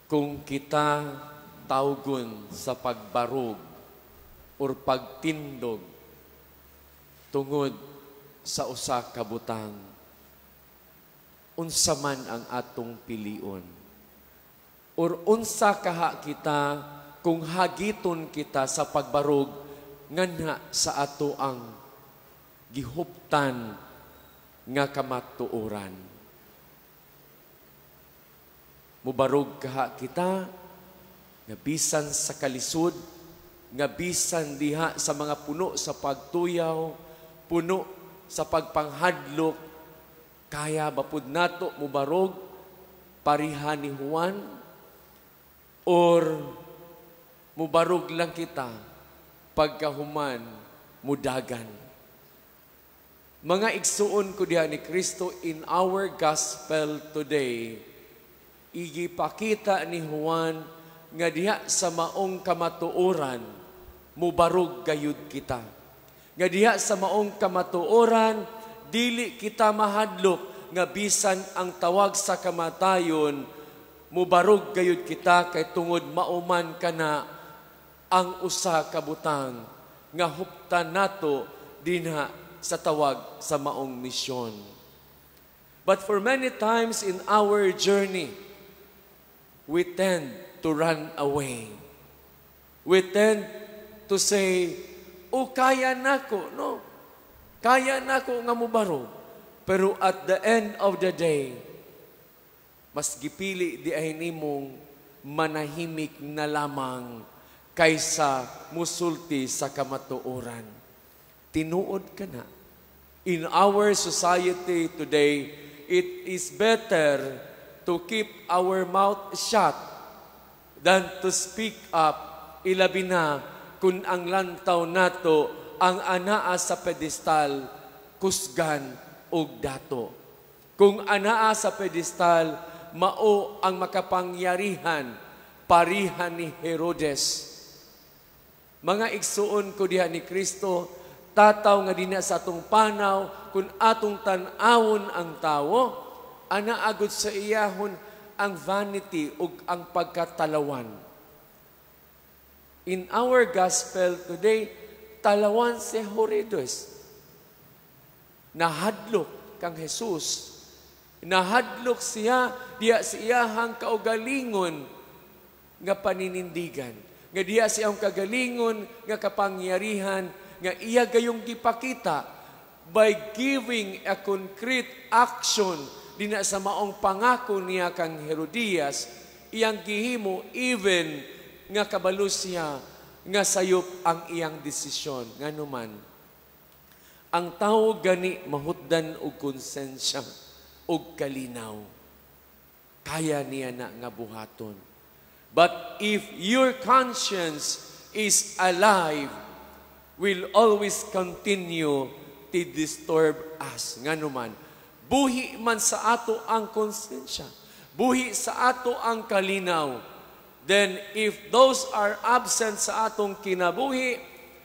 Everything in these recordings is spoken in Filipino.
kung kita tawgon sa pagbarog or pagtindog tungod sa usa ka butang, unsa man ang atong pilion, or unsa kaha kita kung hagiton kita sa pagbarog nganha sa ato ang gihuptan nga kamatuoran. Mubarog kaha kita nga bisan sa kalisod, nga bisan diha sa mga puno sa pagtuyaw, puno sa pagpanghadlok, kaya bapud nato mubarog parihan ni Juan, or mubarog lang kita pagkahuman mudagan. Mga igsuon ko diha ni Kristo, in our gospel today, igipakita ni Juan nga diha sa maong kamatuoran, mubarog gayud kita. Nga diha sa maong kamatuoran, dili kita mahadlok nga bisan ang tawag sa kamatayon, mubarog gayud kita kay tungod mauman kana ang usa ka butang nga huptan nato dinha sa tawag sa maong misyon. But for many times in our journey, we tend to run away. We tend to say, "Oh, kaya nako, no? Kaya nako nga mubarog." Pero at the end of the day, mas gipili di ay nimong manahimik na lamang kaysa musulti sa kamatuoran. Tinuod ka na. In our society today, it is better to keep our mouth shut than to speak up, ilabi na kung ang lantaw nato ang anaa sa pedestal, kusgan o dato. Kung anaa sa pedestal, mao ang makapangyarihan, parihan ni Herodes. Mga igsuon ko diha ni Kristo, tataw nga dinha sa atong panaw, kung atong tan-awon ang tawo, anaagod sa iyahon ang vanity ug ang pagkatalawan. In our gospel today, talawan si Herodes. Nahadlok kang Jesus. Nahadlok siya diya sa iyahang kaugalingon nga paninindigan. Nga diya siyang kagalingon nga kapangyarihan nga iya gayong gipakita by giving a concrete action dina sa maong pangako niya kang Herodias, iyang gihimo even nga kabalo siya nga sayop ang iyang desisyon. Nganuman, ang tao gani mahutdan og konsensya og kalinaw. Kaya niya na nga buhaton. But if your conscience is alive, will always continue to disturb us. Nganuman, buhi man sa ato ang konsensya, buhi sa ato ang kalinaw, then if those are absent sa atong kinabuhi,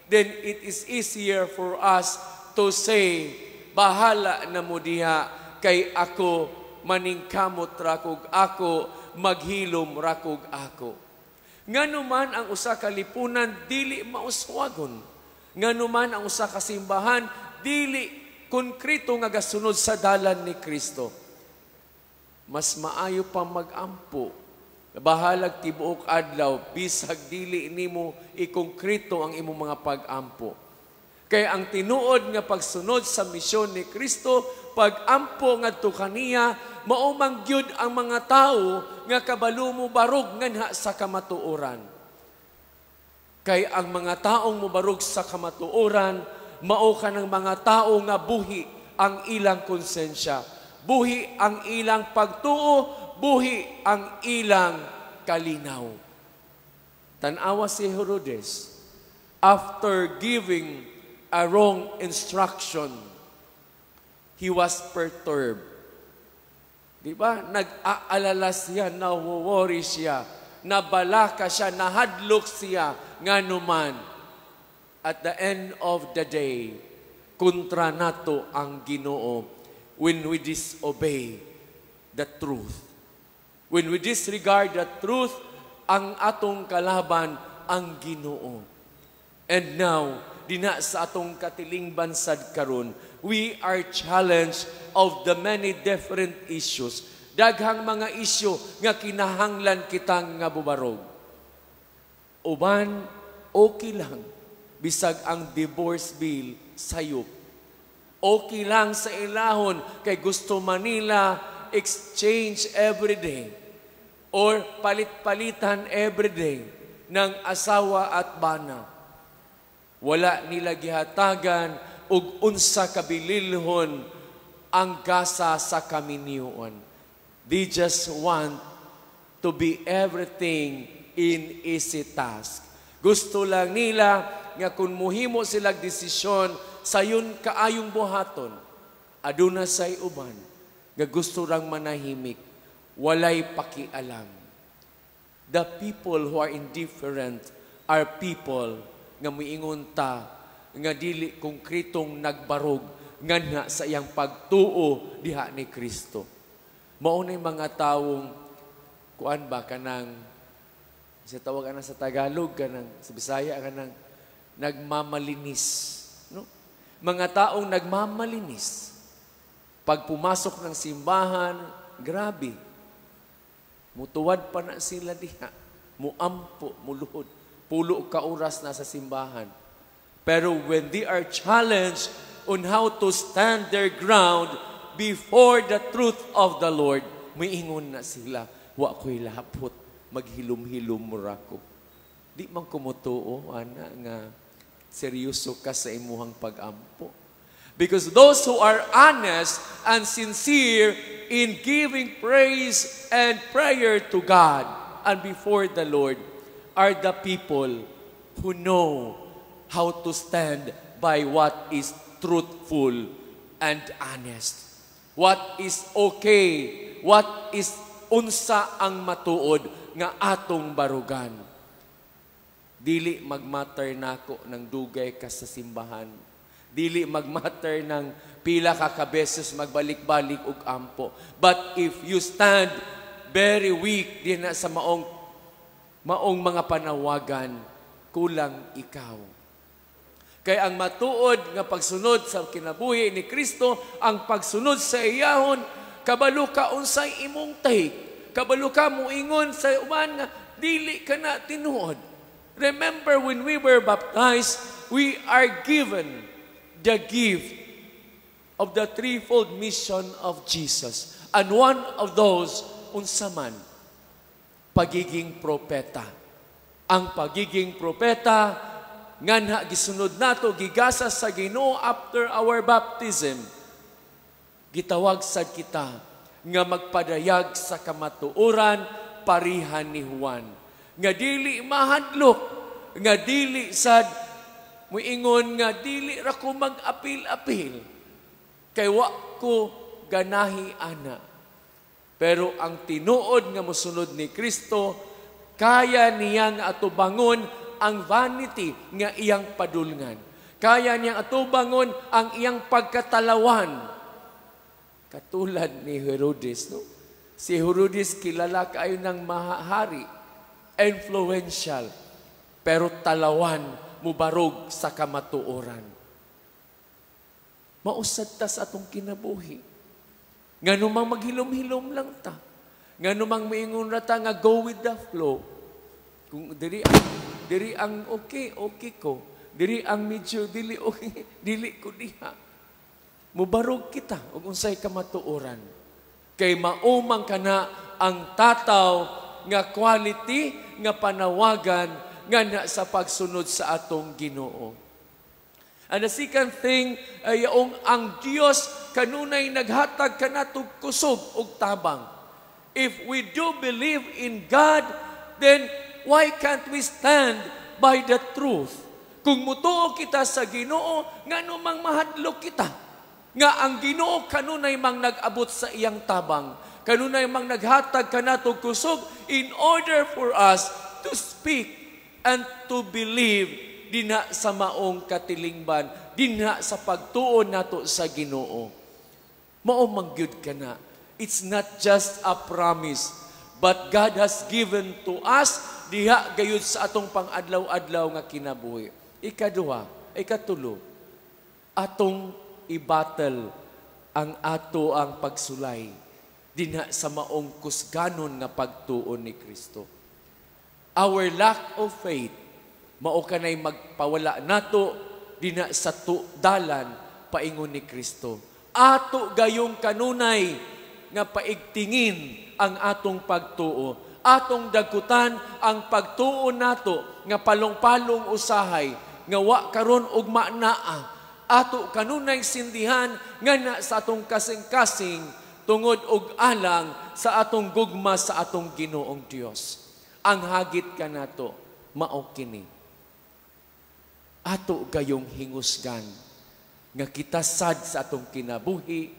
then it is easier for us to say, bahala na mo diha, kay ako maningkamot rakog ako, maghilom rakog ako. Nganuman ang usa ka lipunan dili mauswagon. Nganuman ang usa ka simbahan dili konkreto nga gasunod sa dalan ni Kristo. Mas maayo pa magampo. Bahalag tibuok adlaw bisag dili nimo ikongkrito ang imong mga pag-ampo. Kay ang tinuod nga pagsunod sa misyon ni Kristo, pag-ampo ngadto kaniya, maumang gyud ang mga tao nga kabalo mo barog nganha sa kamatuoran. Kay ang mga taong mubarog sa kamatuoran, mao ka ng mga tao nga buhi ang ilang konsensya, buhi ang ilang pagtuo, buhi ang ilang kalinaw. Tanawa si Herodes, after giving a wrong instruction, he was perturbed. Diba? Nag-aalala siya, na-worry siya, nabalaka siya, nahadlok siya, nganuman. At the end of the day, kontra nato ang Ginoo when we disobey the truth. When we disregard the truth, ang atong kalaban ang Ginoo. And now, dina sa atong katiling bansad karon, we are challenged of the many different issues. Daghang mga isyu nga kinahanglan kitang nga bubarog. Uban, okay lang. Bisag ang divorce bill sayop. Okay lang sa ilahon kay gusto Manila exchange every day or palit-palitan every day ng asawa at bana. Wala nila gihatagan ug unsa kabililhon ang gasa sa kaminyoon. They just want to be everything in easy task. Gusto lang nila nga kung muhimo silang desisyon, sayon kaayong buhaton, aduna say uban, nga gusto rang manahimik, walay pakialam. The people who are indifferent are people nga muingon ta, nga dili konkretong nagbarog, nga na sa iyang pagtuo diha ni Kristo. Maunay mga taong, kuan ba, kanang, sa tawag na sa Tagalog, kanang, sa Bisaya, kanang, nagmamalinis. No? Mga taong nagmamalinis. Pag pumasok ng simbahan, grabe. Mutuwad pa na sila diha. Muampo, muluhod. Pulo ka oras na sa simbahan. Pero when they are challenged on how to stand their ground before the truth of the Lord, miingon na sila, wa ko'y lapot, maghilom-hilom murako. Di man kumutuo, ana, nga seryoso ka sa imuhang pag-ampo. Because those who are honest and sincere in giving praise and prayer to God and before the Lord are the people who know how to stand by what is truthful and honest. What is okay, what is unsa ang matuod nga atong barugan. Dili magmatter nako ng dugay ka sa simbahan. Dili magmatter ng pila ka kabeses magbalik-balik og ampo. But if you stand very weak din na sa maong mga panawagan, kulang ikaw. Kaya ang matuod nga pagsunod sa kinabuhi ni Kristo, ang pagsunod sa iyahon, kabalo ka unsay imong take. Kabalo ka muingon sa uban nga dili ka na tinuod. Remember when we were baptized, we are given the gift of the threefold mission of Jesus. And one of those, unsa man, pagiging propeta. Ang pagiging propeta, nga na gisunod nato, gigasa sa Ginoo after our baptism. Gitawag sad kita, nga magpadayag sa kamatuoran, parihan ni Juan. Nga dili mahadlok, nga dili sad, muingon nga dili ra ko mag-apil-apil. Kay wa ko ganahi ana. Pero ang tinuod nga mosunod ni Kristo, kaya niyang atubangon ang vanity nga iyang padulngan. Kaya niyang atubangon ang iyang pagkatalawan. Katulad ni Herodes, no? Si Herodes kilala kaayo ng mahari, influential, pero talawan mubarog sa kamatuoran. Mausad ta sa atong kinabuhi. Nga numang maghilom-hilom lang ta. Nga numang maingon na ta nga go with the flow. Kung diri ang okay ko. Diri ang medyo dili okay, dili ko diha. Mubarog kita ug unsay kamatuoran. Kay maumang kana ang tataw nga quality nga panawagan nga na sa pagsunod sa atong Ginoo. And the second thing ay ang Dios kanunay naghatag kanatog kusog ug tabang. If we do believe in God, then why can't we stand by the truth? Kung mutuo kita sa Ginoo, ngano mang mahadlok kita. Nga ang Ginoo kanunay mang nag-abot sa iyang tabang. Kanunay mang naghatag kanatog kusog in order for us to speak and to believe dinha sa maong katilingban, dinha sa pagtuon nato sa Ginoo. Mao mangyud kana. It's not just a promise, but God has given to us diha gayud sa atong pang-adlaw-adlaw nga kinabuhi. Ikatulo, atong i-battle ang ato ang pagsulay dinha sa maong kusganon nga pagtuon ni Kristo. Our lack of faith mao kanay magpawala nato dinha sa dalan paingon ni Kristo. Ato gayong kanunay nga paigtingin ang atong pagtuo. Atong dagutan ang pagtuo nato nga palong-palong usahay nga wa karon og maanaa. Ato kanunay sindihan nga na sa atong kasing-kasing tungod og alang sa atong gugma sa atong Ginoong Dios. Ang hagit ka nato mao kini. Ato gayong hingusgan nga kita sad sa atong kinabuhi,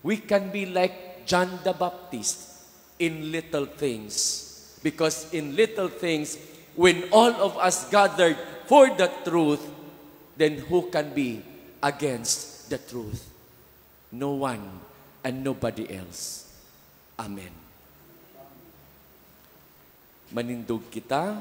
we can be like John the Baptist in little things. Because in little things, when all of us gathered for the truth, then who can be against the truth? No one and nobody else. Amen. Manindog kita